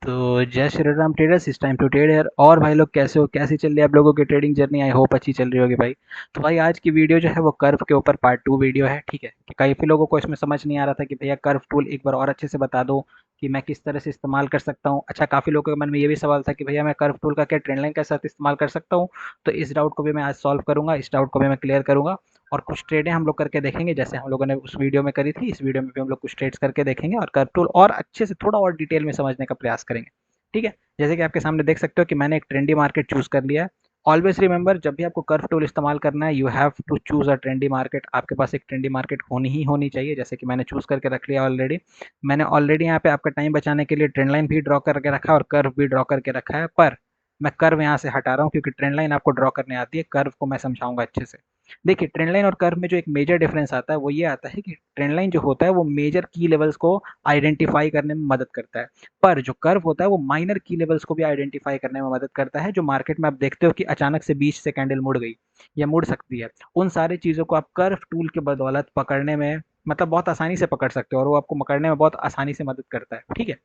तो जय श्री राम ट्रेडर्स, इस टाइम टू ट्रेड यार। और भाई लोग कैसे हो, कैसी चल रही है आप लोगों की ट्रेडिंग जर्नी? आई होप अच्छी चल रही होगी भाई। तो भाई आज की वीडियो जो है वो कर्व के ऊपर पार्ट 2 वीडियो है, ठीक है। कि काफ़ी लोगों को इसमें समझ नहीं आ रहा था कि भैया कर्व टूल एक बार और अच्छे से बता दो कि मैं किस तरह से इस्तेमाल कर सकता हूँ। अच्छा, काफ़ी लोगों के मन में ये भी सवाल था कि भैया मैं कर्व टूल का क्या ट्रेंड लाइन के साथ इस्तेमाल कर सकता हूँ। तो इस डाउट को भी मैं आज सॉल्व करूंगा, इस डाउट को भी मैं क्लियर करूंगा। और कुछ ट्रेडें हम लोग करके देखेंगे जैसे हम लोगों ने उस वीडियो में करी थी। इस वीडियो में भी हम लोग कुछ ट्रेड्स करके देखेंगे और कर्व टूल और अच्छे से थोड़ा और डिटेल में समझने का प्रयास करेंगे, ठीक है। जैसे कि आपके सामने देख सकते हो कि मैंने एक ट्रेंडी मार्केट चूज कर लिया है। ऑलवेज रिमेंबर, जब भी आपको कर्व टूल इस्तेमाल करना है, you have to choose a trendy market. आपके पास एक ट्रेंडी मार्केट होनी ही होनी चाहिए, जैसे कि मैंने चूज करके रख लिया ऑलरेडी। मैंने ऑलरेडी यहाँ पे आपका टाइम बचाने के लिए ट्रेंड लाइन भी ड्रॉ करके रखा है और कर्व भी ड्रॉ करके रखा है, पर मैं कर्व यहाँ से हटा रहा हूँ क्योंकि ट्रेंड लाइन आपको ड्रॉ करने आती है, कर्व को मैं समझाऊंगा अच्छे से। देखिए, ट्रेंड लाइन और कर्व में जो एक मेजर डिफरेंस आता है वो ये आता है कि ट्रेंड लाइन जो होता है वो मेजर की लेवल्स को आइडेंटिफाई करने में मदद करता है, पर जो कर्व होता है वो माइनर की लेवल्स को भी आइडेंटिफाई करने में मदद करता है। जो मार्केट में आप देखते हो कि अचानक से बीच से कैंडल मुड़ गई या मुड़ सकती है, उन सारी चीज़ों को आप कर्व टूल के बदौलत पकड़ने में, मतलब बहुत आसानी से पकड़ सकते हो और वो आपको पकड़ने में बहुत आसानी से मदद करता है, ठीक है।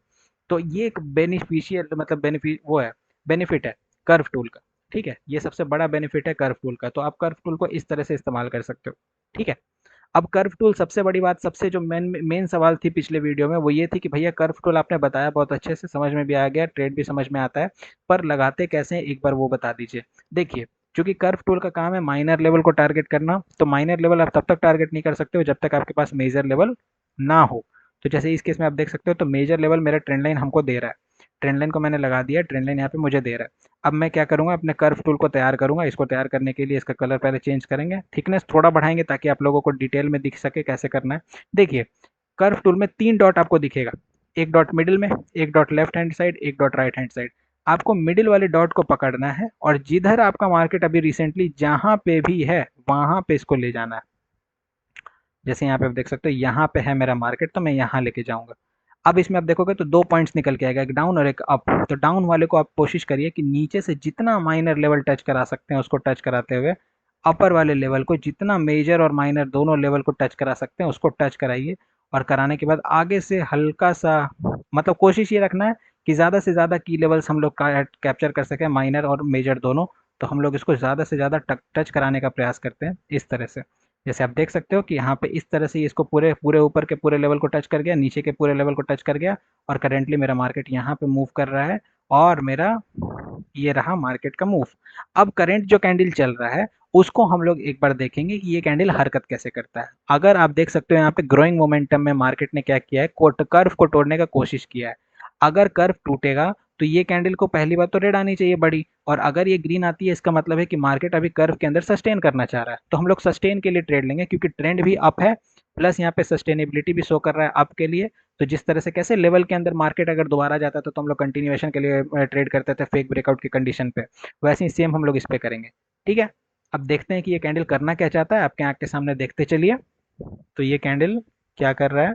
तो ये एक बेनिफिशियल, मतलब बेनिफिट वो है, बेनिफिट है कर्व टूल का, ठीक है। ये सबसे बड़ा बेनिफिट है कर्व टूल का। तो आप कर्व टूल को इस तरह से इस्तेमाल कर सकते हो, ठीक है। अब कर्व टूल, सबसे बड़ी बात, सबसे जो मेन मेन सवाल थी पिछले वीडियो में वो ये थी कि भैया कर्व टूल आपने बताया बहुत अच्छे से, समझ में भी आ गया, ट्रेड भी समझ में आता है, पर लगाते कैसे हैं एक बार वो बता दीजिए। देखिए, चूंकि कर्व टूल का काम है माइनर लेवल को टारगेट करना, तो माइनर लेवल आप तब तक टारगेट नहीं कर सकते हो जब तक आपके पास मेजर लेवल ना हो। तो जैसे इस केस में आप देख सकते हो, तो मेजर लेवल मेरा ट्रेंड लाइन हमको दे रहा है, ट्रेंड लाइन को मैंने लगा दिया, ट्रेंड लाइन यहाँ पे मुझे दे रहा है। अब मैं क्या करूंगा, अपने कर्व टूल को तैयार करूंगा। इसको तैयार करने के लिए इसका कलर पहले चेंज करेंगे, थिकनेस थोड़ा बढ़ाएंगे ताकि आप लोगों को डिटेल में दिख सके कैसे करना है। देखिए, कर्व टूल में 3 डॉट आपको दिखेगा, एक डॉट मिडिल में, एक डॉट लेफ्ट हैंड साइड, एक डॉट राइट हैंड साइड। आपको मिडिल वाले डॉट को पकड़ना है और जिधर आपका मार्केट अभी रिसेंटली जहां पे भी है वहां पे इसको ले जाना है। जैसे यहाँ पे आप देख सकते हो, यहाँ पे है मेरा मार्केट, तो मैं यहाँ लेके जाऊंगा। अब इसमें आप देखोगे तो 2 पॉइंट्स निकल के आएगा, एक डाउन और एक अप। तो डाउन वाले को आप कोशिश करिए कि नीचे से जितना माइनर लेवल टच करा सकते हैं उसको टच कराते हुए, अपर वाले लेवल को जितना मेजर और माइनर दोनों लेवल को टच करा सकते हैं उसको टच कराइए। और कराने के बाद आगे से हल्का सा, मतलब कोशिश ये रखना है कि ज़्यादा से ज़्यादा की लेवल्स हम लोग कैप्चर कर सकें, माइनर और मेजर दोनों। तो हम लोग इसको ज़्यादा से ज़्यादा टच कराने का प्रयास करते हैं इस तरह से। जैसे आप देख सकते हो कि यहाँ पे इस तरह से इसको पूरे पूरे ऊपर के पूरे लेवल को टच कर गया, नीचे के पूरे लेवल को टच कर गया, और करेंटली मेरा मार्केट यहाँ पे मूव कर रहा है। और मेरा ये रहा मार्केट का मूव। अब करंट जो कैंडल चल रहा है उसको हम लोग एक बार देखेंगे कि ये कैंडल हरकत कैसे करता है। अगर आप देख सकते हो यहाँ पे ग्रोइंग मोमेंटम में मार्केट ने क्या किया है, कर्व को तोड़ने का कोशिश किया है। अगर कर्व टूटेगा तो ये कैंडल को पहली बात तो रेड आनी चाहिए बड़ी, और अगर ये ग्रीन आती है इसका मतलब है कि मार्केट अभी कर्व के अंदर सस्टेन करना चाह रहा है। तो हम लोग सस्टेन के लिए ट्रेड लेंगे क्योंकि ट्रेंड भी अप है, प्लस यहाँ पे सस्टेनेबिलिटी भी शो कर रहा है अप के लिए। तो जिस तरह से कैसे लेवल के अंदर मार्केट अगर दोबारा जाता है तो हम लोग कंटिन्यूएशन के लिए ट्रेड करते थे फेक ब्रेकआउट की कंडीशन पे, वैसे ही सेम हम लोग इस पे करेंगे, ठीक है। अब देखते हैं कि ये कैंडल करना क्या चाहता है, आपके आंख के सामने देखते चलिए। तो ये कैंडल क्या कर रहा है,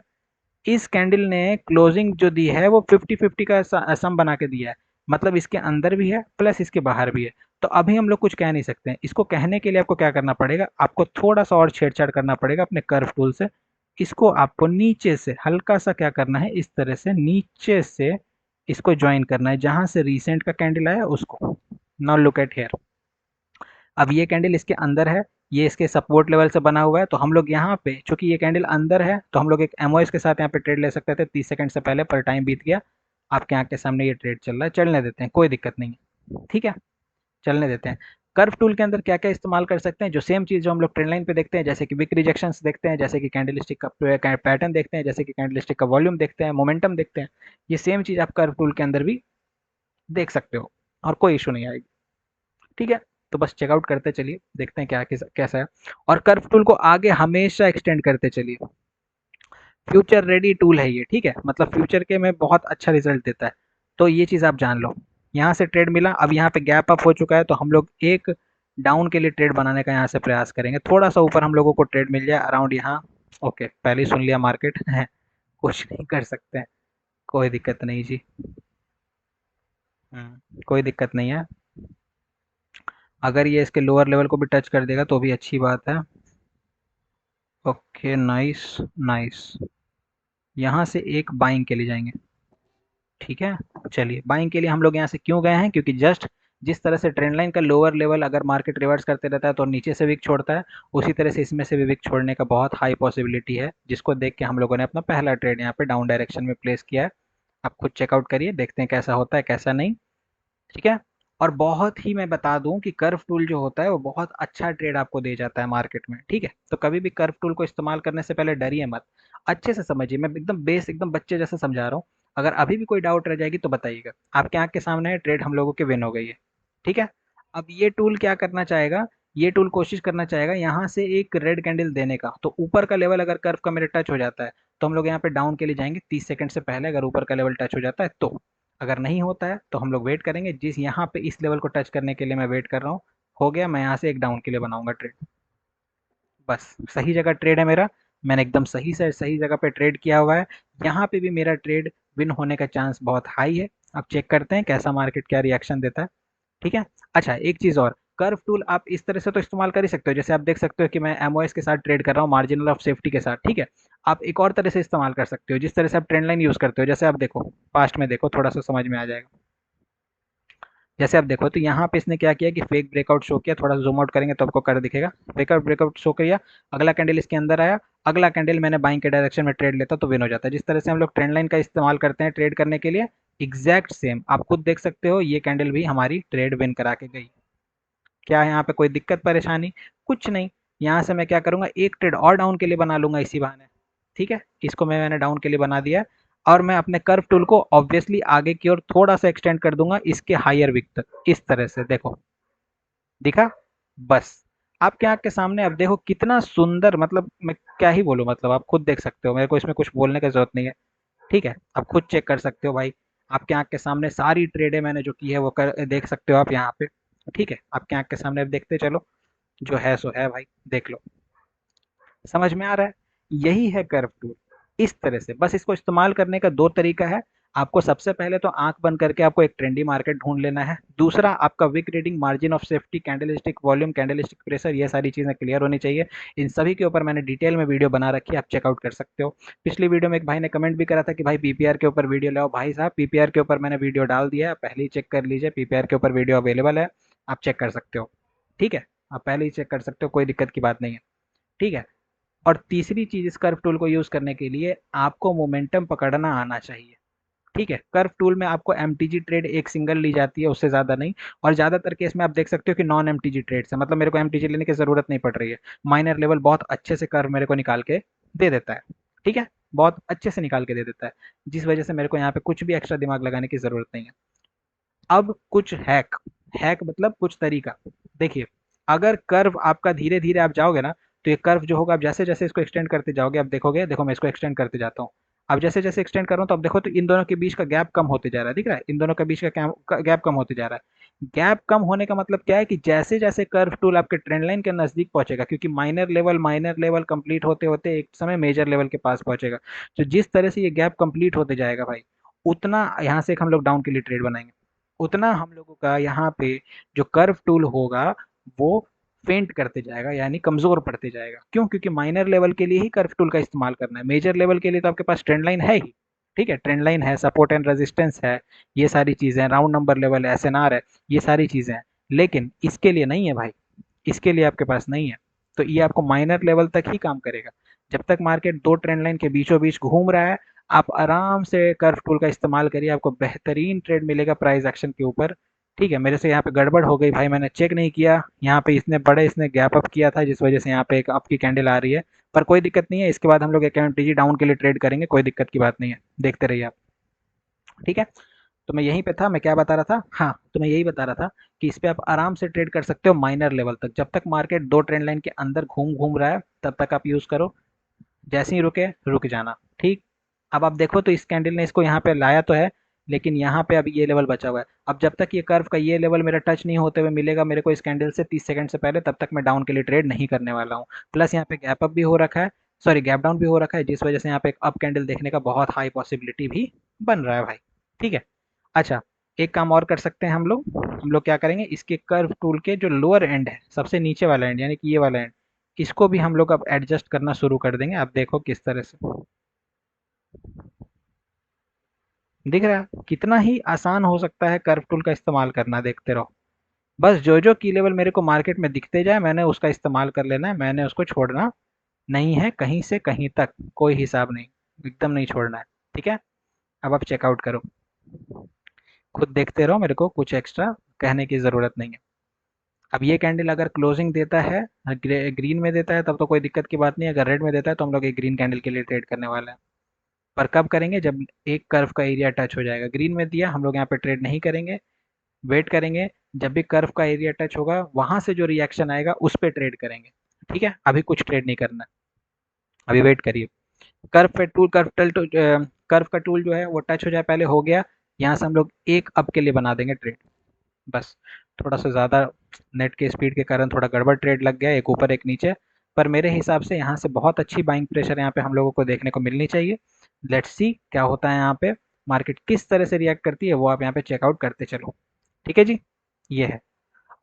इस कैंडल ने क्लोजिंग जो दी है वो 50-50 का सम बना के दिया है, मतलब इसके अंदर भी है प्लस इसके बाहर भी है। तो अभी हम लोग कुछ कह नहीं सकते हैं। इसको कहने के लिए आपको क्या करना पड़ेगा, आपको थोड़ा सा और छेड़छाड़ करना पड़ेगा अपने कर्व टूल से। इसको आपको नीचे से हल्का सा क्या करना है, इस तरह से नीचे से इसको ज्वाइन करना है जहां से रिसेंट का कैंडल आया उसको। नाउ लुक एट हेयर, अब ये कैंडल इसके अंदर है, ये इसके सपोर्ट लेवल से बना हुआ है। तो हम लोग यहाँ पे, चूंकि ये कैंडल अंदर है, तो हम लोग एक एमओएस के साथ यहाँ पे ट्रेड ले सकते थे 30 सेकंड से पहले, पर टाइम बीत गया। आपके आंख के सामने ये ट्रेड चल रहा है, चलने देते हैं, कोई दिक्कत नहीं है, ठीक है, चलने देते हैं। कर्व टूल के अंदर क्या क्या इस्तेमाल कर सकते हैं, जो सेम चीज जो हम लोग ट्रेंड लाइन पे देखते हैं, जैसे कि विक रिजेक्शंस देखते हैं, जैसे कि कैंडलस्टिक का पैटर्न देखते हैं, जैसे कि कैंडलस्टिक का वॉल्यूम देखते हैं, मोमेंटम देखते हैं, ये सेम चीज आप कर्व टूल के अंदर भी देख सकते हो और कोई इशू नहीं आएगी, ठीक है। तो बस चेकआउट करते चलिए, देखते हैं क्या कैसा है। और कर्व टूल को आगे हमेशा एक्सटेंड करते चलिए। फ्यूचर रेडी टूल है ये, ठीक है, मतलब फ्यूचर के में बहुत अच्छा रिजल्ट देता है। तो ये चीज़ आप जान लो। यहाँ से ट्रेड मिला, अब यहाँ पे गैप अप हो चुका है, तो हम लोग एक डाउन के लिए ट्रेड बनाने का यहाँ से प्रयास करेंगे। थोड़ा सा ऊपर हम लोगों को ट्रेड मिल जाए अराउंड यहाँ। ओके, पहले ही सुन लिया मार्केट है, कुछ नहीं कर सकते हैं, कोई दिक्कत नहीं जी। कोई दिक्कत नहीं है। अगर ये इसके लोअर लेवल को भी टच कर देगा तो भी अच्छी बात है। Okay, nice nice. यहाँ से एक बाइंग के लिए जाएंगे, ठीक है। चलिए, बाइंग के लिए हम लोग यहाँ से क्यों गए हैं, क्योंकि जस्ट जिस तरह से ट्रेंड लाइन का लोअर लेवल अगर मार्केट रिवर्स करते रहता है तो नीचे से विक छोड़ता है, उसी तरह से इसमें से भी विक छोड़ने का बहुत हाई पॉसिबिलिटी है, जिसको देख के हम लोगों ने अपना पहला ट्रेड यहाँ पे डाउन डायरेक्शन में प्लेस किया है। आप खुद चेकआउट करिए, देखते हैं कैसा होता है कैसा नहीं। ठीक है। और बहुत ही मैं बता दूं कि कर्व टूल जो होता है वो बहुत अच्छा ट्रेड आपको दे जाता है मार्केट में। ठीक है, तो कभी भी कर्व टूल को इस्तेमाल करने से पहले डरिए मत, अच्छे से समझिए। मैं एकदम बेस एकदम बच्चे जैसे समझा रहा हूँ। अगर अभी भी कोई डाउट रह जाएगी तो बताइएगा। आपके आंख के सामने है, ट्रेड हम लोगों की विन हो गई है। ठीक है। अब ये टूल क्या करना चाहेगा, ये टूल कोशिश करना चाहेगा यहाँ से एक रेड कैंडल देने का। तो ऊपर का लेवल अगर कर्व का मेरे टच हो जाता है तो हम लोग यहाँ पे डाउन के लिए जाएंगे 30 सेकंड से पहले, अगर ऊपर का लेवल टच हो जाता है तो। अगर नहीं होता है तो हम लोग वेट करेंगे, जिस यहाँ पे इस लेवल को टच करने के लिए मैं वेट कर रहा हूँ, हो गया, मैं यहाँ से एक डाउन के लिए बनाऊंगा ट्रेड। बस सही जगह ट्रेड है मेरा, मैंने एकदम सही से सही जगह पे ट्रेड किया हुआ है। यहाँ पे भी मेरा ट्रेड विन होने का चांस बहुत हाई है। अब चेक करते हैं कैसा मार्केट क्या रिएक्शन देता है। ठीक है। अच्छा, एक चीज़ और, कर्व टूल आप इस तरह से तो इस्तेमाल कर ही सकते हो, जैसे आप देख सकते हो कि मैं एमओएस के साथ ट्रेड कर रहा हूँ, मार्जिनल ऑफ सेफ्टी के साथ। ठीक है। आप एक और तरह से इस्तेमाल कर सकते हो, जिस तरह से आप ट्रेंड लाइन यूज़ करते हो। जैसे आप देखो, पास्ट में देखो, थोड़ा सा समझ में आ जाएगा। जैसे आप देखो तो यहाँ पे इसने क्या किया कि फेक ब्रेकआउट शो किया, थोड़ा जूम आउट करेंगे तो आपको कर दिखेगा। ब्रेकआउट ब्रेकआउट शो किया, अगला कैंडल इसके अंदर आया, अगला कैंडल मैंने बाइंग के डायरेक्शन में ट्रेड लेता तो विन हो जाता है। जिस तरह से हम लोग ट्रेंड लाइन का इस्तेमाल करते हैं ट्रेड करने के लिए, एग्जैक्ट सेम आप खुद देख सकते हो, ये कैंडल भी हमारी ट्रेड विन करा के गई। क्या है यहाँ पे कोई दिक्कत परेशानी? कुछ नहीं। यहाँ से मैं क्या करूंगा, एक ट्रेड और डाउन के लिए बना लूंगा इसी बहाने। ठीक है, इसको मैंने डाउन के लिए बना दिया। और मैं अपने कर्व टूल को ऑब्वियसली आगे की ओर थोड़ा सा एक्सटेंड कर दूंगा इसके हायर विक तक, इस तरह से देखो, दिखा? बस आपके आंख के सामने अब देखो कितना सुंदर, मतलब मैं क्या ही बोलूं, मतलब आप खुद देख सकते हो, मेरे को इसमें कुछ बोलने की जरूरत नहीं है। ठीक है, आप खुद चेक कर सकते हो भाई। आपके आंख के सामने सारी ट्रेडें मैंने जो की है वो देख सकते हो आप यहाँ पे। ठीक है, आपके आंख के सामने अब देखते चलो, जो है सो है भाई, देख लो। समझ में आ रहा है? यही है कर्व टूल। इस तरह से बस इसको इस्तेमाल करने का दो तरीका है। आपको सबसे पहले तो आंख बंद करके आपको एक ट्रेंडी मार्केट ढूंढ लेना है। दूसरा, आपका wick reading, margin of safety, candlestick volume, candlestick pressure, ये सारी चीजें क्लियर होनी चाहिए। इन सभी के ऊपर मैंने डिटेल में वीडियो बना रखी है, आप चेकआउट कर सकते हो। पिछली वीडियो में एक भाई ने कमेंट भी करा था कि भाई पीपीआर के ऊपर वीडियो लाओ। भाई साहब, पीपीआर के ऊपर मैंने वीडियो डाल दिया है, पहले ही चेक कर लीजिए, पीपीआर के ऊपर वीडियो अवेलेबल है, आप चेक कर सकते हो। ठीक है, आप पहले ही चेक कर सकते हो, कोई दिक्कत की बात नहीं है। ठीक है। और तीसरी चीज, इस कर्व टूल को यूज करने के लिए आपको मोमेंटम पकड़ना आना चाहिए। ठीक है, कर्व टूल में आपको एमटीजी ट्रेड एक सिंगल ली जाती है, उससे ज्यादा नहीं। और ज्यादातर केस में आप देख सकते हो कि नॉन एमटीजी ट्रेड्स है, मतलब मेरे को एमटीजी लेने की जरूरत नहीं पड़ रही है। माइनर लेवल बहुत अच्छे से कर्व मेरे को निकाल के दे देता है। ठीक है, बहुत अच्छे से निकाल के दे देता है, जिस वजह से मेरे को यहाँ पे कुछ भी एक्स्ट्रा दिमाग लगाने की जरूरत नहीं है। अब कुछ हैक, हैक मतलब कुछ तरीका। देखिए, अगर कर्व आपका धीरे धीरे आप जाओगे ना, तो ये कर्व जो होगा, आप जैसे जैसे इसको एक्सटेंड करते जाओगे, आप देखोगे, देखो मैं इसको एक्सटेंड करते जाता हूँ। अब जैसे जैसे एक्सटेंड कर रहा हूँ तो अब देखो, तो इन दोनों के बीच का गैप कम होते जा रहा है, दिख रहा है? इन दोनों के बीच का गैप कम होते जा रहा है। गैप कम होने का मतलब क्या है कि जैसे जैसे कर्व टूल आपके ट्रेंड लाइन के नजदीक पहुंचेगा, क्योंकि माइनर लेवल कंप्लीट होते होते एक समय मेजर लेवल के पास पहुंचेगा, तो जिस तरह से ये गैप कंप्लीट होते जाएगा भाई, उतना यहाँ से हम लोग डाउन के लिए ट्रेड बनाएंगे, उतना हम लोगों का यहाँ पे जो कर्व टूल होगा वो फेंट करते जाएगा, यानी कमजोर पड़ते जाएगा। क्यों? क्योंकि माइनर लेवल के लिए ही कर्व टूल का इस्तेमाल करना है, मेजर लेवल के लिए तो आपके पास ट्रेंड लाइन है ही। ठीक है, ट्रेंड लाइन है, सपोर्ट एंड रेजिस्टेंस है, ये सारी चीजें, राउंड नंबर लेवल है, एसएनआर है, ये सारी चीजें हैं। लेकिन इसके लिए नहीं है भाई, इसके लिए आपके पास नहीं है। तो ये आपको माइनर लेवल तक ही काम करेगा। जब तक मार्केट दो ट्रेंड लाइन के बीचों बीच घूम रहा है, आप आराम से कर्व टूल का इस्तेमाल करिए, आपको बेहतरीन ट्रेड मिलेगा प्राइस एक्शन के ऊपर। ठीक है, मेरे से यहाँ पे गड़बड़ हो गई भाई, मैंने चेक नहीं किया, यहाँ पे इसने गैप अप किया था, जिस वजह से यहाँ पे एक अप की कैंडल आ रही है। पर कोई दिक्कत नहीं है, इसके बाद हम लोग एक एमटीजी डाउन के लिए ट्रेड करेंगे, कोई दिक्कत की बात नहीं है, देखते रहिए आप। ठीक है। तो मैं यहीं पे था, मैं क्या बता रहा था, हाँ, तो मैं यही बता रहा था कि इस पे आप आराम से ट्रेड कर सकते हो माइनर लेवल तक, जब तक मार्केट दो ट्रेंड लाइन के अंदर घूम घूम रहा है तब तक आप यूज करो। जैसे ही रुके, रुक जाना। ठीक। अब आप देखो तो इस कैंडल ने इसको यहाँ पे लाया तो है, लेकिन यहाँ पे अभी ये लेवल बचा हुआ है। अब जब तक ये कर्व का ये लेवल मेरा टच नहीं होते हुए मिलेगा मेरे को इस कैंडल से 30 सेकंड से पहले, तब तक मैं डाउन के लिए ट्रेड नहीं करने वाला हूँ। प्लस यहाँ पे गैप अप भी हो रखा है, सॉरी गैप डाउन भी हो रखा है, जिस वजह से यहाँ पे एक अप कैंडल देखने का बहुत हाई पॉसिबिलिटी भी बन रहा है भाई। ठीक है। अच्छा, एक काम और कर सकते हैं हम लोग क्या करेंगे, इसके कर्व टूल के जो लोअर एंड है, सबसे नीचे वाला एंड, यानी कि ये वाला एंड, इसको भी हम लोग अब एडजस्ट करना शुरू कर देंगे। आप देखो किस तरह से, दिख रहा है कितना ही आसान हो सकता है कर्व टूल का इस्तेमाल करना, देखते रहो। बस जो जो की लेवल मेरे को मार्केट में दिखते जाए मैंने उसका इस्तेमाल कर लेना है, मैंने उसको छोड़ना नहीं है कहीं से कहीं तक, कोई हिसाब नहीं, एकदम नहीं छोड़ना है। ठीक है, अब आप चेकआउट करो, खुद देखते रहो, मेरे को कुछ एक्स्ट्रा कहने की ज़रूरत नहीं है। अब ये कैंडल अगर क्लोजिंग देता है ग्रीन में देता है तब तो कोई दिक्कत की बात नहीं है, अगर रेड में देता है तो हम लोग एक ग्रीन कैंडल के लिए ट्रेड करने वाले हैं। पर कब करेंगे, जब एक कर्व का एरिया टच हो जाएगा। ग्रीन में दिया, हम लोग यहाँ पे ट्रेड नहीं करेंगे, वेट करेंगे, जब भी कर्व का एरिया टच होगा वहां से जो रिएक्शन आएगा उस पर ट्रेड करेंगे। ठीक है, अभी कुछ ट्रेड नहीं करना, अभी वेट करिए। कर्व पे टूल कर्व का टूल जो है वो टच हो जाए, पहले हो गया, यहाँ से हम लोग एक अप के लिए बना देंगे ट्रेड। बस थोड़ा सा ज़्यादा नेट के स्पीड के कारण थोड़ा गड़बड़ ट्रेड लग गया, एक ऊपर एक नीचे, पर मेरे हिसाब से यहाँ से बहुत अच्छी बाइंग प्रेशर यहाँ पे हम लोगों को देखने को मिलनी चाहिए। लेट्स सी क्या होता है यहाँ पे, मार्केट किस तरह से रिएक्ट करती है वो आप यहाँ पे चेकआउट करते चलो। ठीक है जी, ये है।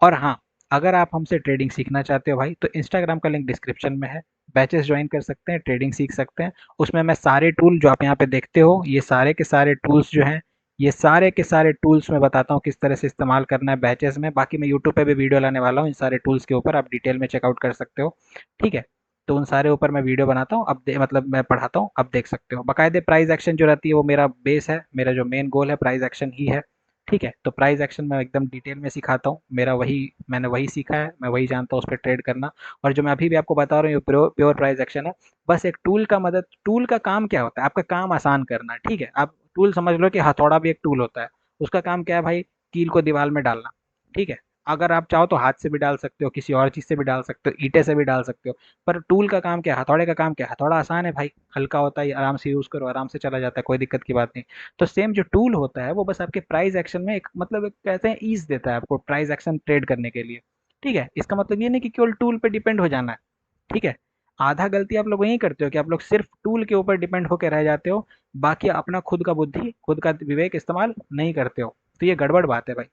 और हाँ, अगर आप हमसे ट्रेडिंग सीखना चाहते हो भाई तो इंस्टाग्राम का लिंक डिस्क्रिप्शन में है, बैचेस ज्वाइन कर सकते हैं, ट्रेडिंग सीख सकते हैं। उसमें मैं सारे टूल जो आप यहाँ पे देखते हो, ये सारे के सारे टूल्स जो हैं, ये सारे के सारे टूल्स मैं बताता हूँ किस तरह से इस्तेमाल करना है बैचेस में। बाकी मैं यूट्यूब पे भी वीडियो लाने वाला हूँ इन सारे टूल्स के ऊपर, आप डिटेल में चेकआउट कर सकते हो। ठीक है, तो उन सारे ऊपर मैं वीडियो बनाता हूँ, अब मतलब मैं पढ़ाता हूँ, अब देख सकते हो। बाकायदे प्राइस एक्शन जो रहती है वो मेरा बेस है, मेरा जो मेन गोल है प्राइस एक्शन ही है। ठीक है, तो प्राइस एक्शन मैं एकदम डिटेल में सिखाता हूँ, मेरा वही, मैंने वही सीखा है, मैं वही जानता हूँ उस पर ट्रेड करना। और जो मैं अभी भी आपको बता रहा हूँ ये प्योर प्राइस एक्शन है। बस एक टूल का मदद, टूल का काम क्या होता है, आपका काम आसान करना है। ठीक है, आप टूल समझ लो कि हथौड़ा भी एक टूल होता है, उसका काम क्या है भाई, कील को दीवार में डालना। ठीक है, अगर आप चाहो तो हाथ से भी डाल सकते हो, किसी और चीज़ से भी डाल सकते हो, ईंटे से भी डाल सकते हो, पर टूल का काम क्या है, हथौड़े का काम क्या है, हथौड़ा आसान है भाई, हल्का होता है, आराम से यूज़ करो, आराम से चला जाता है, कोई दिक्कत की बात नहीं। तो सेम जो टूल होता है वो बस आपके प्राइस एक्शन में एक मतलब एक कहते हैं ईज देता है आपको प्राइस एक्शन ट्रेड करने के लिए। ठीक है, इसका मतलब ये नहीं कि केवल टूल पे डिपेंड हो जाना है। ठीक है, आधा गलती आप लोग यही करते हो कि आप लोग सिर्फ टूल के ऊपर डिपेंड होकर रह जाते हो, बाकी अपना खुद का बुद्धि, खुद का विवेक इस्तेमाल नहीं करते हो, तो ये गड़बड़ बात है भाई।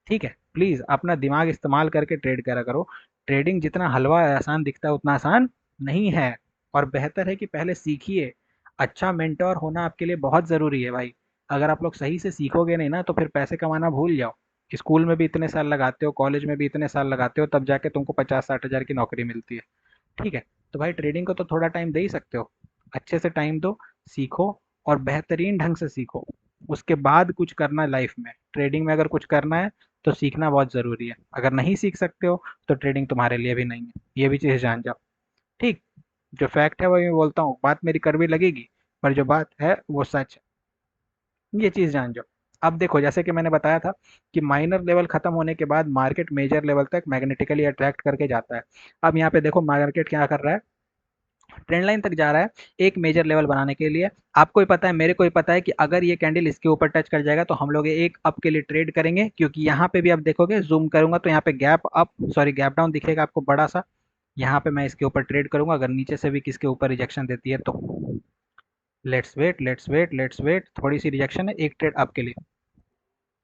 ठीक है, प्लीज़ अपना दिमाग इस्तेमाल करके ट्रेड करा करो। ट्रेडिंग जितना हलवा आसान दिखता है उतना आसान नहीं है, और बेहतर है कि पहले सीखिए। अच्छा मेंटोर होना आपके लिए बहुत ज़रूरी है भाई। अगर आप लोग सही से सीखोगे नहीं ना तो फिर पैसे कमाना भूल जाओ। स्कूल में भी इतने साल लगाते हो, कॉलेज में भी इतने साल लगाते हो, तब जाके तुमको 50-60 हज़ार की नौकरी मिलती है। ठीक है, तो भाई ट्रेडिंग को तो थोड़ा टाइम दे ही सकते हो, अच्छे से टाइम दो, सीखो, और बेहतरीन ढंग से सीखो। उसके बाद कुछ करना है लाइफ में, ट्रेडिंग में अगर कुछ करना है तो सीखना बहुत ज़रूरी है। अगर नहीं सीख सकते हो तो ट्रेडिंग तुम्हारे लिए भी नहीं है, ये भी चीज़ जान जाओ। ठीक, जो फैक्ट है वही मैं बोलता हूँ, बात मेरी कड़वी लगेगी पर जो बात है वो सच है, ये चीज़ जान जाओ। अब देखो, जैसे कि मैंने बताया था कि माइनर लेवल खत्म होने के बाद मार्केट मेजर लेवल तक मैग्नेटिकली अट्रैक्ट करके जाता है। अब यहाँ पे देखो मार्केट क्या कर रहा है, ट्रेंड लाइन तक जा रहा है एक मेजर लेवल बनाने के लिए। आपको ही पता है, मेरे को ही पता है कि अगर ये कैंडल इसके ऊपर टच कर जाएगा तो हम लोग एक अप के लिए ट्रेड करेंगे, क्योंकि यहाँ पे भी आप देखोगे, जूम करूंगा तो यहाँ पे gap up, sorry gap down दिखेगा आपको बड़ा सा। यहाँ पे मैं इसके ऊपर ट्रेड करूंगा, अगर नीचे से भी किसके ऊपर रिजेक्शन देती है तो। Let's wait, let's wait, let's wait, थोड़ी सी रिजेक्शन है, एक ट्रेड अप के लिए,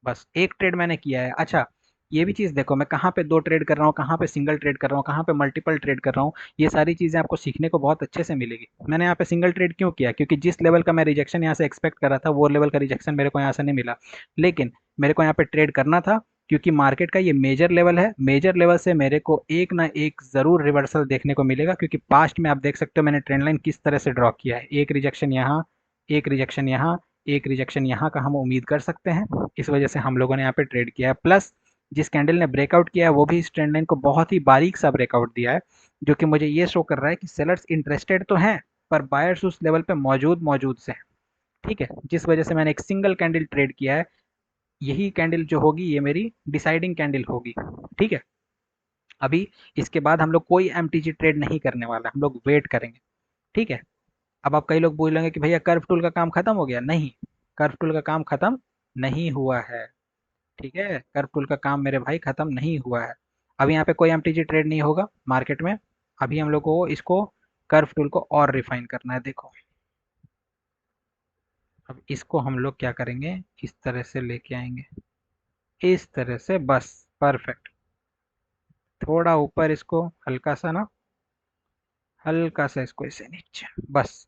बस एक ट्रेड मैंने किया है। अच्छा, ये भी चीज़ देखो, मैं कहाँ पे दो ट्रेड कर रहा हूँ, कहाँ पे सिंगल ट्रेड कर रहा हूँ, कहाँ पे मल्टीपल ट्रेड कर रहा हूँ, ये सारी चीज़ें आपको सीखने को बहुत अच्छे से मिलेगी। मैंने यहाँ पे सिंगल ट्रेड क्यों किया, क्योंकि जिस लेवल का मैं रिजेक्शन यहाँ से एक्सपेक्ट कर रहा था वो लेवल का रिजेक्शन मेरे को यहाँ से नहीं मिला, लेकिन मेरे को यहाँ पे ट्रेड करना था, क्योंकि मार्केट का ये मेजर लेवल है, मेजर लेवल से मेरे को एक ना एक ज़रूर रिवर्सल देखने को मिलेगा, क्योंकि पास्ट में आप देख सकते हो मैंने ट्रेंड लाइन किस तरह से ड्रॉ किया है, एक रिजेक्शन यहाँ, एक रिजेक्शन यहाँ, एक रिजेक्शन यहाँ का हम उम्मीद कर सकते हैं। इस वजह से हम लोगों ने यहाँ पे ट्रेड किया है, प्लस जिस कैंडल ने ब्रेकआउट किया है वो भी इस ट्रेंड लाइन को बहुत ही बारीक सा ब्रेकआउट दिया है, जो कि मुझे ये शो कर रहा है कि सेलर्स इंटरेस्टेड तो हैं पर बायर्स उस लेवल पे मौजूद मौजूद से हैं। ठीक है, जिस वजह से मैंने एक सिंगल कैंडल ट्रेड किया है, यही कैंडल जो होगी ये मेरी डिसाइडिंग कैंडल होगी। ठीक है, अभी इसके बाद हम लोग कोई एमटीजी ट्रेड नहीं करने वाला, हम लोग वेट करेंगे। ठीक है, अब आप कई लोग बोलेंगे कि भैया कर्व टूल का काम खत्म हो गया, नहीं, कर्व टूल का काम खत्म नहीं हुआ है। ठीक है, कर्व टूल का काम मेरे भाई खत्म नहीं हुआ है। अभी यहाँ पे कोई एमटीजी ट्रेड नहीं होगा मार्केट में, अभी हम लोग को इसको, कर्व टूल को और रिफाइन करना है। देखो, अब इसको हम लोग क्या करेंगे, इस तरह से लेके आएंगे, इस तरह से, बस परफेक्ट। थोड़ा ऊपर इसको हल्का सा ना, हल्का सा इसको ऐसे नीचे, बस।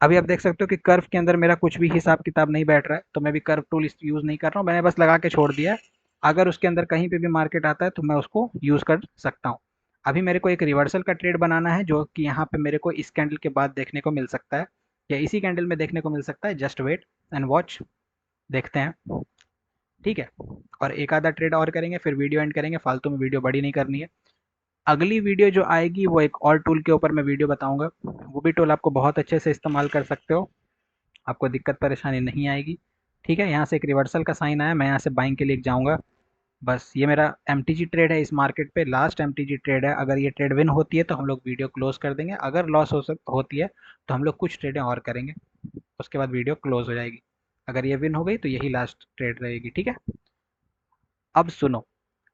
अभी आप देख सकते हो कि कर्व के अंदर मेरा कुछ भी हिसाब किताब नहीं बैठ रहा है, तो मैं भी कर्व टूल यूज़ नहीं कर रहा हूँ, मैंने बस लगा के छोड़ दिया है। अगर उसके अंदर कहीं पे भी मार्केट आता है तो मैं उसको यूज़ कर सकता हूँ। अभी मेरे को एक रिवर्सल का ट्रेड बनाना है जो कि यहाँ पे मेरे को इस कैंडल के बाद देखने को मिल सकता है, या इसी कैंडल में देखने को मिल सकता है। जस्ट वेट एंड वॉच, देखते हैं। ठीक है, और एक आधा ट्रेड और करेंगे फिर वीडियो एंड करेंगे, फालतू में वीडियो बड़ी नहीं करनी है। अगली वीडियो जो आएगी वो एक और टूल के ऊपर मैं वीडियो बताऊंगा, वो भी टूल आपको बहुत अच्छे से इस्तेमाल कर सकते हो, आपको दिक्कत परेशानी नहीं आएगी। ठीक है, यहाँ से एक रिवर्सल का साइन आया, मैं यहाँ से बाइंग के लिए जाऊँगा। बस ये मेरा एमटीजी ट्रेड है इस मार्केट पे, लास्ट एमटीजी ट्रेड है। अगर ये ट्रेड विन होती है तो हम लोग वीडियो क्लोज कर देंगे, अगर लॉस होती है तो हम लोग कुछ ट्रेडें और करेंगे, उसके बाद वीडियो क्लोज हो जाएगी। अगर ये विन हो गई तो यही लास्ट ट्रेड रहेगी। ठीक है, अब सुनो,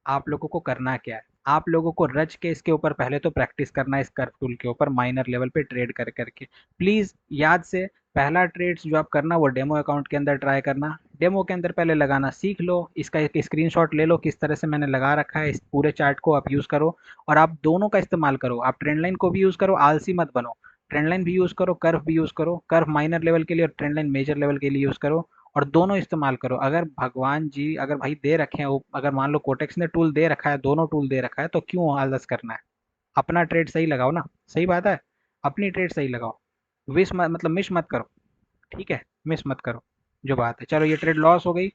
आप लोगों को करना क्या है, आप लोगों को रच के इसके ऊपर पहले तो प्रैक्टिस करना है, इस कर्व टूल के ऊपर माइनर लेवल पे ट्रेड कर करके। प्लीज़ याद से पहला ट्रेड्स जो आप करना वो डेमो अकाउंट के अंदर ट्राई करना, डेमो के अंदर पहले लगाना सीख लो, इसका एक स्क्रीनशॉट ले लो किस तरह से मैंने लगा रखा है, इस पूरे चार्ट को आप यूज़ करो। और आप दोनों का इस्तेमाल करो, आप ट्रेंड लाइन को भी यूज़ करो, आलसी मत बनो। ट्रेंड लाइन भी यूज़ करो, कर्व भी यूज़ करो, कर्व माइनर लेवल के लिए और ट्रेंड लाइन मेजर लेवल के लिए यूज़ करो, और दोनों इस्तेमाल करो। अगर भगवान जी अगर भाई दे रखे हैं, अगर मान लो कोटेक्स ने टूल दे रखा है, दोनों टूल दे रखा है, तो क्यों आलस करना है। अपना ट्रेड सही लगाओ ना, सही बात है, अपनी ट्रेड सही लगाओ, विश मत मतलब मिस मत करो। ठीक है, मिस मत करो, जो बात है। चलो ये ट्रेड लॉस हो गई,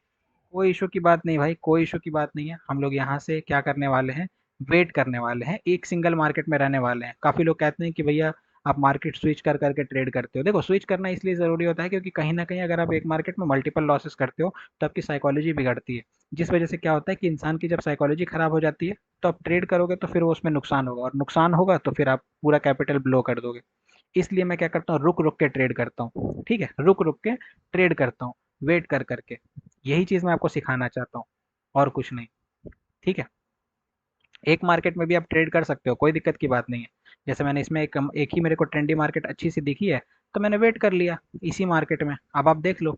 कोई इशू की बात नहीं भाई, कोई इशू की बात नहीं है। हम लोग यहाँ से क्या करने वाले हैं, वेट करने वाले हैं, एक सिंगल मार्केट में रहने वाले हैं। काफ़ी लोग कहते हैं कि भैया आप मार्केट स्विच कर करके ट्रेड करते हो। देखो, स्विच करना इसलिए ज़रूरी होता है क्योंकि कहीं ना कहीं अगर आप एक मार्केट में मल्टीपल लॉसेस करते हो तो आपकी साइकोलॉजी बिगड़ती है, जिस वजह से क्या होता है कि इंसान की जब साइकोलॉजी खराब हो जाती है तो आप ट्रेड करोगे तो फिर वो उसमें नुकसान होगा, और नुकसान होगा तो फिर आप पूरा कैपिटल ब्लो कर दोगे। इसलिए मैं क्या करता हूँ, रुक रुक के ट्रेड करता हूँ। ठीक है, रुक रुक के ट्रेड करता हूँ, वेट कर करके। यही चीज़ मैं आपको सिखाना चाहता हूँ, और कुछ नहीं। ठीक है, एक मार्केट में भी आप ट्रेड कर सकते हो, कोई दिक्कत की बात नहीं है। जैसे मैंने इसमें एक ही मेरे को ट्रेंडी मार्केट अच्छी सी दिखी है, तो मैंने वेट कर लिया इसी मार्केट में। अब आप देख लो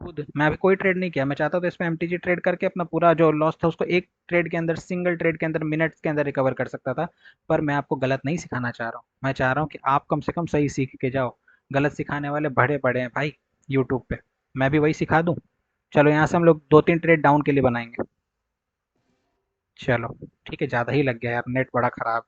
खुद, मैं अभी कोई ट्रेड नहीं किया, मैं चाहता तो इसमें एमटीजी ट्रेड करके अपना पूरा जो लॉस था उसको एक ट्रेड के अंदर, सिंगल ट्रेड के अंदर, मिनट्स के अंदर रिकवर कर सकता था। पर मैं आपको गलत नहीं सिखाना चाह रहा हूँ, मैं चाह रहा हूँ कि आप कम से कम सही सीख के जाओ। गलत सिखाने वाले बड़े बड़े हैं भाई यूट्यूब पे, मैं भी वही सिखा दूँ। चलो यहाँ से हम लोग 2-3 ट्रेड डाउन के लिए बनाएंगे। चलो ठीक है, ज़्यादा ही लग गया यार, नेट बड़ा ख़राब।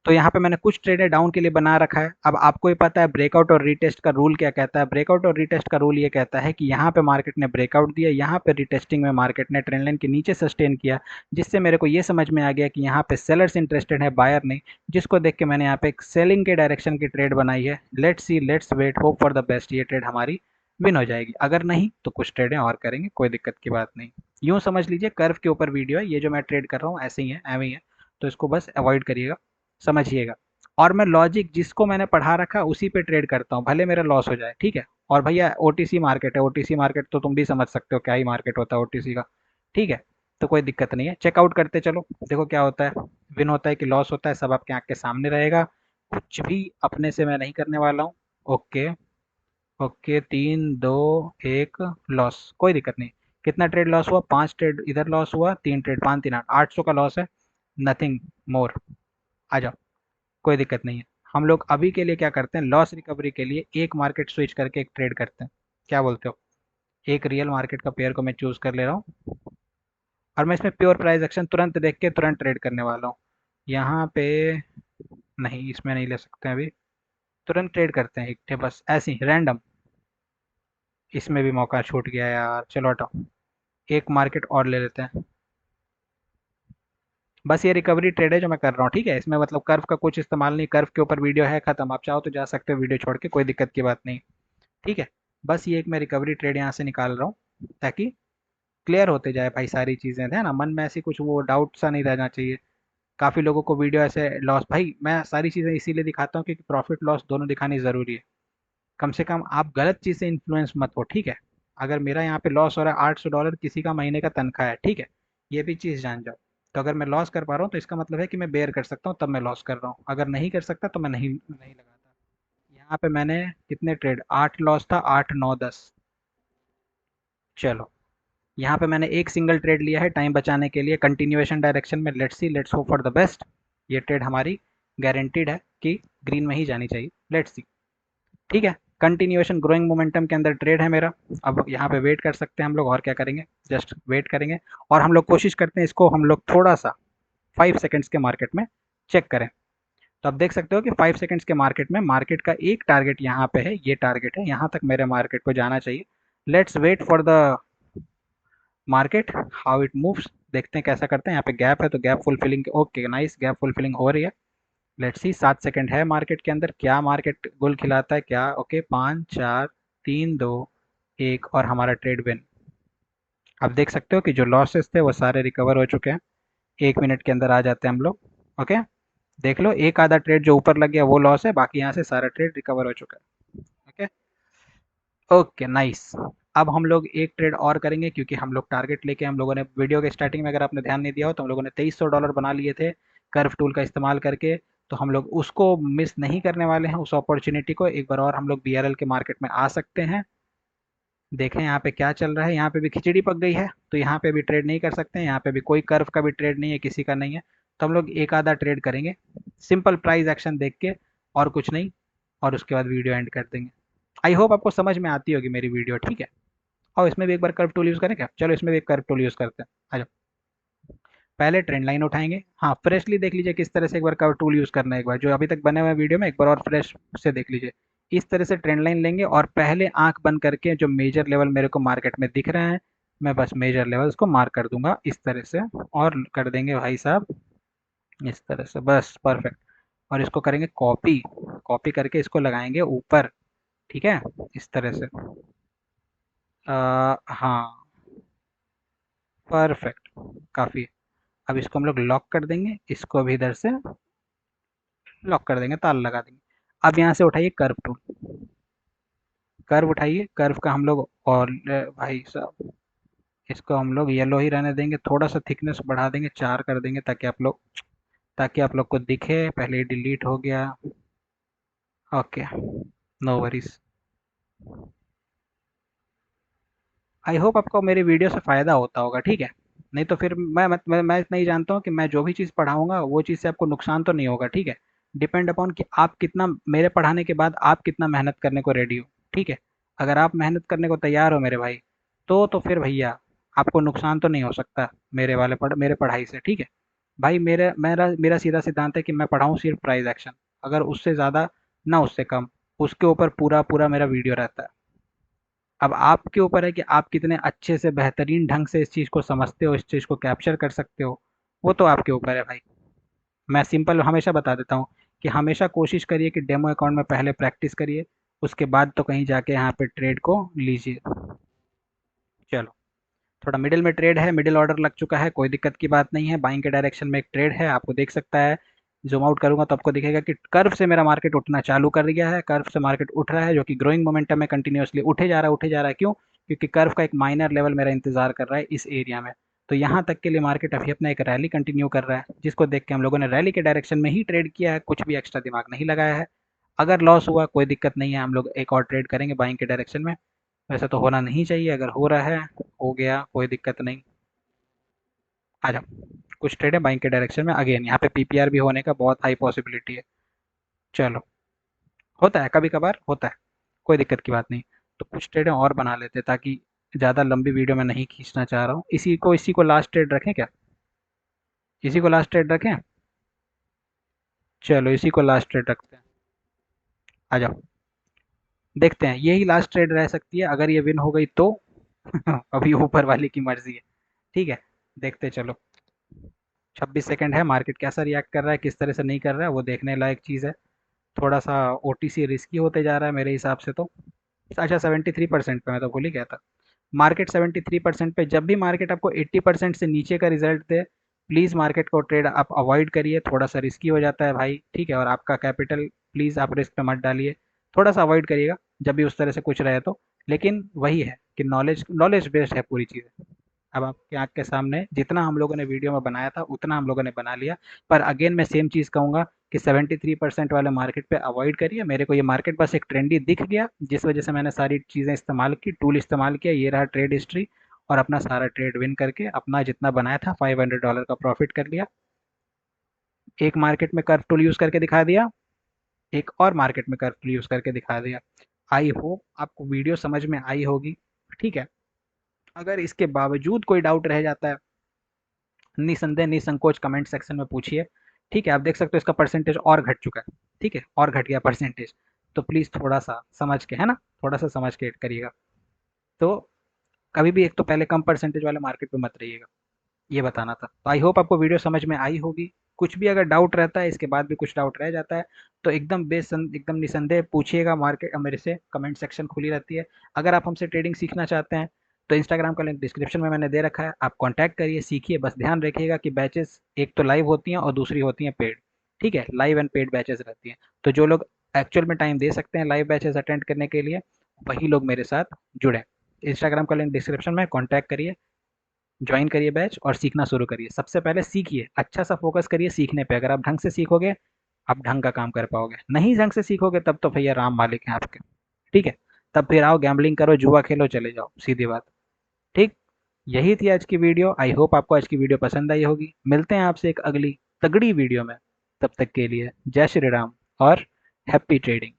तो यहाँ पे मैंने कुछ ट्रेडें डाउन के लिए बना रखा है। अब आपको ये पता है ब्रेकआउट और रीटेस्ट का रूल क्या कहता है। ब्रेकआउट और रीटेस्ट का रूल ये कहता है कि यहाँ पे मार्केट ने ब्रेकआउट दिया, यहाँ पे रीटेस्टिंग में मार्केट ने ट्रेंड लाइन के नीचे सस्टेन किया, जिससे मेरे को ये समझ में आ गया कि यहाँ पे सेलर्स इंटरेस्टेड है, बायर नहीं, जिसको देख के मैंने यहाँ पे एक सेलिंग के डायरेक्शन की ट्रेड बनाई है। Let's see, let's wait, hope for the best, ये ट्रेड हमारी विन हो जाएगी। अगर नहीं तो कुछ ट्रेडें और करेंगे, कोई दिक्कत की बात नहीं। यूँ समझ लीजिए कर्व के ऊपर वीडियो है, ये जो मैं ट्रेड कर रहा हूँ ऐसे ही है, एवं ही है, तो इसको बस अवॉइड करिएगा, समझिएगा। और मैं लॉजिक जिसको मैंने पढ़ा रखा उसी पे ट्रेड करता हूँ, भले मेरा लॉस हो जाए। ठीक है, और भैया ओटीसी मार्केट है, ओटीसी मार्केट तो तुम भी समझ सकते हो क्या ही मार्केट होता है ओटीसी का। ठीक है, तो कोई दिक्कत नहीं है, चेकआउट करते चलो, देखो क्या होता है, विन होता है कि लॉस होता है, सब आपके आँख के सामने रहेगा। कुछ भी अपने से मैं नहीं करने वाला हूँ। ओके, ओके, 3, 2, 1, लॉस, कोई दिक्कत नहीं। कितना ट्रेड लॉस हुआ, 5 ट्रेड इधर लॉस हुआ, 3 ट्रेड, 5 3 8, 800 का लॉस है, नथिंग मोर। आ जाओ, कोई दिक्कत नहीं है। हम लोग अभी के लिए क्या करते हैं, लॉस रिकवरी के लिए एक मार्केट स्विच करके एक ट्रेड करते हैं, क्या बोलते हो। एक रियल मार्केट का पेयर को मैं चूज कर ले रहा हूँ, और मैं इसमें प्योर प्राइस एक्शन तुरंत देख के तुरंत ट्रेड करने वाला हूँ। यहाँ पे नहीं, इसमें नहीं ले सकते हैं अभी, तुरंत ट्रेड करते हैं एक ठे, बस ऐसे ही रैंडम। इसमें भी मौका छूट गया यार, चलो हटाओ, एक मार्केट और ले लेते हैं। बस ये रिकवरी ट्रेड है जो मैं कर रहा हूँ। ठीक है, इसमें मतलब कर्व का कुछ इस्तेमाल नहीं, कर्व के ऊपर वीडियो है खत्म, आप चाहो तो जा सकते हो वीडियो छोड़ के, कोई दिक्कत की बात नहीं। ठीक है, बस ये एक मैं रिकवरी ट्रेड यहाँ से निकाल रहा हूँ ताकि क्लियर होते जाए भाई सारी चीज़ें, है ना, मन में ऐसी कुछ वो डाउट सा नहीं रहना चाहिए। काफ़ी लोगों को वीडियो ऐसे लॉस, भाई मैं सारी चीज़ें इसीलिए दिखाता हूँ क्योंकि प्रॉफिट लॉस दोनों दिखानी ज़रूरी है। कम से कम आप गलत चीज़ से इन्फ्लुएंस मत हो। ठीक है, अगर मेरा यहाँ पे लॉस हो रहा है $800, किसी का महीने का तनख्वाह है। ठीक है, ये भी चीज़ जान जाओ। तो अगर मैं लॉस कर पा रहा हूँ तो इसका मतलब है कि मैं बेयर कर सकता हूँ, तब मैं लॉस कर रहा हूँ। अगर नहीं कर सकता तो मैं नहीं नहीं लगाता। यहाँ पे मैंने कितने ट्रेड, 8 लॉस था, 8 9 10। चलो, यहाँ पे मैंने एक सिंगल ट्रेड लिया है टाइम बचाने के लिए, कंटिन्यूएशन डायरेक्शन में। Let's see, let's hope for the best, ये ट्रेड हमारी गारंटीड है कि ग्रीन में ही जानी चाहिए। Let's see. ठीक है, कंटिन्यूएशन ग्रोइंग मोमेंटम के अंदर ट्रेड है मेरा। अब यहाँ पे वेट कर सकते हैं हम लोग, और क्या करेंगे, जस्ट वेट करेंगे। और हम लोग कोशिश करते हैं इसको हम लोग थोड़ा सा 5 सेकंड्स के मार्केट में चेक करें। तो आप देख सकते हो कि 5 सेकंड्स के मार्केट में मार्केट का एक टारगेट यहाँ पे है, ये टारगेट है, यहाँ तक मेरे मार्केट को जाना चाहिए। Let's wait for the market how it moves. देखते हैं कैसा करते हैं। यहाँ पे गैप है तो gap fulfilling, okay nice, gap fulfilling हो रही है। लेट्स सी 7 सेकंड है मार्केट के अंदर, क्या मार्केट गुल खिलाता है क्या। ओके 5 4 3 2 1 और हमारा ट्रेड विन। आप देख सकते हो कि जो लॉसेस थे वो सारे रिकवर हो चुके हैं। 1 मिनट के अंदर आ जाते हैं हम लोग। ओके देख लो, एक आधा ट्रेड जो ऊपर लग गया वो लॉस है, बाकी यहाँ से सारा ट्रेड रिकवर हो चुका है। Okay okay nice. अब हम लोग एक ट्रेड और करेंगे, क्योंकि हम लोग टारगेट लेके, हम लोगों ने वीडियो के स्टार्टिंग में अगर आपने ध्यान नहीं दिया हो तो हम लोगों ने $2300 बना लिए थे कर्व टूल का इस्तेमाल करके। तो हम लोग उसको मिस नहीं करने वाले हैं, उस अपॉर्चुनिटी को। एक बार और हम लोग बीआरएल के मार्केट में आ सकते हैं। देखें यहाँ पे क्या चल रहा है। यहाँ पे भी खिचड़ी पक गई है तो यहाँ पे भी ट्रेड नहीं कर सकते हैं। यहाँ पे भी कोई कर्व का भी ट्रेड नहीं है, किसी का नहीं है। तो हम लोग एक आधा ट्रेड करेंगे सिंपल प्राइस एक्शन देख के, और कुछ नहीं। और उसके बाद वीडियो एंड कर देंगे। आई होप आपको समझ में आती होगी मेरी वीडियो, ठीक है। और इसमें भी एक बार कर्व टूल यूज़ करें क्या, चलो इसमें भी एक कर्व टूल यूज़ करते हैं। आ जाओ, पहले ट्रेंड लाइन उठाएंगे। हाँ फ्रेशली देख लीजिए किस तरह से एक बार कर्व टूल यूज़ करना है। एक बार जो अभी तक बने हुए वीडियो में एक बार और फ्रेश से देख लीजिए। इस तरह से ट्रेंड लाइन लेंगे और पहले आंख बंद करके जो मेजर लेवल मेरे को मार्केट में दिख रहे हैं, मैं बस मेजर लेवल्स को मार्क कर दूंगा इस तरह से। और कर देंगे भाई साहब इस तरह से, बस परफेक्ट। और इसको करेंगे कॉपी, कॉपी करके इसको लगाएंगे ऊपर, ठीक है, इस तरह से। हाँ परफेक्ट, काफ़ी। अब इसको हम लोग लॉक कर देंगे, इसको भी इधर से लॉक कर देंगे, ताला लगा देंगे। अब यहाँ से उठाइए कर्व टूल, कर्व उठाइए, कर्व का हम लोग, और भाई साहब इसको हम लोग येलो ही रहने देंगे, थोड़ा सा थिकनेस बढ़ा देंगे, 4 कर देंगे ताकि आप लोग को दिखे। पहले डिलीट हो गया। Okay no worries. I hope आपको मेरी वीडियो से फ़ायदा होता होगा, ठीक है। नहीं तो फिर मैं इतना ही जानता हूँ कि मैं जो भी चीज़ पढ़ाऊँगा वो चीज़ से आपको नुकसान तो नहीं होगा, ठीक है। डिपेंड अपॉन कि आप कितना, मेरे पढ़ाने के बाद आप कितना मेहनत करने को रेडी हो, ठीक है। अगर आप मेहनत करने को तैयार हो मेरे भाई, तो फिर भैया आपको नुकसान तो नहीं हो सकता मेरे पढ़ाई से, ठीक है। भाई मेरा मेरा सीधा सिद्धांत है कि मैं पढ़ाऊँ सिर्फ प्राइस एक्शन, अगर उससे ज़्यादा ना उससे कम, उसके ऊपर पूरा पूरा मेरा वीडियो रहता है। अब आपके ऊपर है कि आप कितने अच्छे से बेहतरीन ढंग से इस चीज़ को समझते हो, इस चीज़ को कैप्चर कर सकते हो, वो तो आपके ऊपर है भाई। मैं सिंपल हमेशा बता देता हूँ कि हमेशा कोशिश करिए कि डेमो अकाउंट में पहले प्रैक्टिस करिए, उसके बाद तो कहीं जाके यहाँ पे ट्रेड को लीजिए। चलो, थोड़ा मिडिल में ट्रेड है, मिडिल ऑर्डर लग चुका है, कोई दिक्कत की बात नहीं है। बाइंग के डायरेक्शन में एक ट्रेड है, आपको देख सकता है। जूम आउट करूंगा तो आपको दिखेगा कि कर्व से मेरा मार्केट उठना चालू कर दिया है, कर्व से मार्केट उठ रहा है, जो कि ग्रोइंग मोमेंटम में कंटिन्यूअसली उठे जा रहा है। क्यों? क्योंकि कर्व का एक माइनर लेवल मेरा इंतजार कर रहा है इस एरिया में। तो यहाँ तक के लिए मार्केट अभी अपना एक रैली कंटिन्यू कर रहा है, जिसको देख के हम लोगों ने रैली के डायरेक्शन में ही ट्रेड किया है, कुछ भी एक्स्ट्रा दिमाग नहीं लगाया है। अगर लॉस हुआ कोई दिक्कत नहीं है, हम लोग एक और ट्रेड करेंगे बाइंग के डायरेक्शन में। वैसे तो होना नहीं चाहिए, अगर हो रहा है हो गया, कोई दिक्कत नहीं। आ जाओ, कुछ ट्रेड है बाइंग के डायरेक्शन में, अगेन यहाँ पे पीपीआर भी होने का बहुत हाई पॉसिबिलिटी है। चलो, होता है कभी कभार होता है, कोई दिक्कत की बात नहीं। तो कुछ ट्रेडें और बना लेते हैं, ताकि ज़्यादा लंबी वीडियो में नहीं खींचना चाह रहा हूँ। इसी को लास्ट ट्रेड रखें क्या, इसी को लास्ट ट्रेड रखें। चलो इसी को लास्ट ट्रेड रखते हैं। आ जाओ, देखते हैं, यही लास्ट ट्रेड रह सकती है, अगर ये विन हो गई तो अभी ऊपर वाले की मर्जी है, ठीक है। देखते चलो, 26 सेकंड है, मार्केट कैसा रिएक्ट कर रहा है, किस तरह से नहीं कर रहा है, वो देखने लायक चीज़ है। थोड़ा सा ओटीसी रिस्की होते जा रहा है मेरे हिसाब से तो। अच्छा 73% पे, मैं तो भूल ही गया था। मार्केट 73% पे, जब भी मार्केट आपको 80% से नीचे का रिजल्ट दे, प्लीज़ मार्केट को ट्रेड आप अवॉइड करिए, थोड़ा सा रिस्की हो जाता है भाई, ठीक है। और आपका कैपिटल प्लीज़ आप रिस्क पे मत डालिए, थोड़ा सा अवॉइड करिएगा जब भी उस तरह से कुछ रहे तो। लेकिन वही है कि नॉलेज नॉलेज बेस्ड है पूरी चीज़ें। अब आपके आँख के सामने जितना हम लोगों ने वीडियो में बनाया था उतना हम लोगों ने बना लिया। पर अगेन मैं सेम चीज़ कहूँगा कि 73% वाले मार्केट पे अवॉइड करिए। मेरे को ये मार्केट बस एक ट्रेंडी दिख गया, जिस वजह से मैंने सारी चीज़ें इस्तेमाल की, टूल इस्तेमाल किया, ये रहा ट्रेड हिस्ट्री। और अपना सारा ट्रेड विन करके अपना जितना बनाया था $500 का प्रॉफिट कर लिया। एक मार्केट में कर्व टूल यूज़ करके दिखा दिया, एक और मार्केट में कर्व टूल यूज़ करके दिखा दिया। आई होप आपको वीडियो समझ में आई होगी, ठीक है। अगर इसके बावजूद कोई डाउट रह जाता है, निसंदेह निसंकोच कमेंट सेक्शन में पूछिए, ठीक है। आप देख सकते हो इसका परसेंटेज और घट चुका है, ठीक है, और घट गया परसेंटेज। तो प्लीज़ थोड़ा सा समझ के, है ना, थोड़ा सा समझ के करिएगा। तो कभी भी एक तो पहले कम परसेंटेज वाले मार्केट में मत रहिएगा, ये बताना था। तो आई होप आपको वीडियो समझ में आई होगी। कुछ भी अगर डाउट रहता है, इसके बाद भी कुछ डाउट रह जाता है, तो एकदम निसंदेह पूछिएगा। मार्केट मेरे से कमेंट सेक्शन खुली रहती है। अगर आप हमसे ट्रेडिंग सीखना चाहते हैं, तो इंस्टाग्राम का लिंक डिस्क्रिप्शन में मैंने दे रखा है, आप कॉन्टैक्ट करिए, सीखिए। बस ध्यान रखिएगा कि बैचेस एक तो लाइव होती हैं और दूसरी होती हैं पेड, ठीक है। लाइव एंड पेड बैचेस रहती हैं। तो जो लोग एक्चुअल में टाइम दे सकते हैं लाइव बैचेस अटेंड करने के लिए, वही लोग मेरे साथ जुड़ें। इंस्टाग्राम का लिंक डिस्क्रिप्शन में, कॉन्टैक्ट करिए, ज्वाइन करिए बैच और सीखना शुरू करिए। सबसे पहले सीखिए, अच्छा सा फोकस करिए सीखने पे। अगर आप ढंग से सीखोगे, आप ढंग का काम कर पाओगे। नहीं ढंग से सीखोगे, तब तो भैया राम मालिक हैं आपके, ठीक है। तब फिर आओ गैम्बलिंग करो, जुआ खेलो, चले जाओ, सीधी बात, ठीक। यही थी आज की वीडियो। आई होप आपको आज की वीडियो पसंद आई होगी। मिलते हैं आपसे एक अगली तगड़ी वीडियो में। तब तक के लिए जय श्री राम और हैप्पी ट्रेडिंग।